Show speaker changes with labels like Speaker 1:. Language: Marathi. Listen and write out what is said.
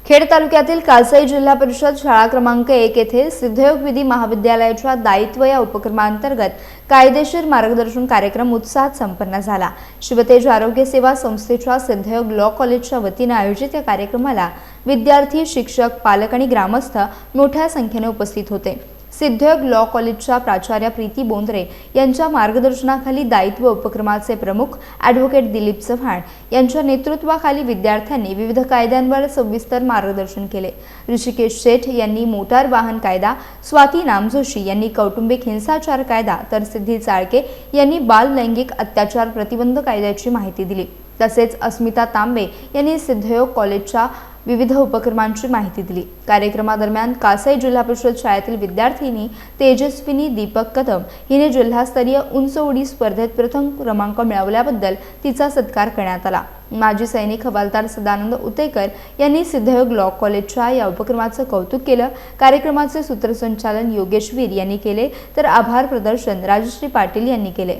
Speaker 1: खेड तालुक्यातील कालसाई जिल्हा परिषद शाळा क्रमांक 1 येथे सिद्धयोग विधी महाविद्यालयाच्या दायित्व या उपक्रमांतर्गत कायदेशीर मार्गदर्शन कार्यक्रम उत्साहात संपन्न झाला। शिवतेज आरोग्य सेवा संस्थेच्या सिद्धयोग लॉ कॉलेजच्या वतीने आयोजित या कार्यक्रमाला विद्यार्थी, शिक्षक, पालक आणि ग्रामस्थ मोठ्या संख्येने उपस्थित होते। सिद्धयोग लॉ कॉलेजच्या प्राचार्य प्रीती बोंद्रे यांच्या मार्गदर्शनाखाली दायित्व उपक्रमाचे प्रमुख ॲडव्होकेट दिलीप चव्हाण यांच्या नेतृत्वाखाली विद्यार्थ्यांनी विविध कायद्यांवर सविस्तर मार्गदर्शन केले। ऋषिकेश शेठ यांनी मोटार वाहन कायदा, स्वाती नामजोशी यांनी कौटुंबिक हिंसाचार कायदा तर सिद्धी चाळके यांनी बाल लैंगिक अत्याचार प्रतिबंध कायद्याची माहिती दिली। तसेच अस्मिता तांबे यांनी सिद्धयोग कॉलेजच्या विविध उपक्रमांची माहिती दिली। कार्यक्रमादरम्यान कालसाई जिल्हा परिषद शाळेतील विद्यार्थिनी तेजस्विनी दीपक कदम हिने जिल्हास्तरीय उंच उडी स्पर्धेत प्रथम क्रमांक मिळवल्याबद्दल तिचा सत्कार करण्यात आला। माजी सैनिक हवालदार सदानंद उतेकर यांनी सिद्धयोग लॉ कॉलेजच्या या उपक्रमाचे कौतुक केले। कार्यक्रमाचे सूत्रसंचालन योगेश वीर यांनी केले तर आभार प्रदर्शन राजश्री पाटील यांनी केले।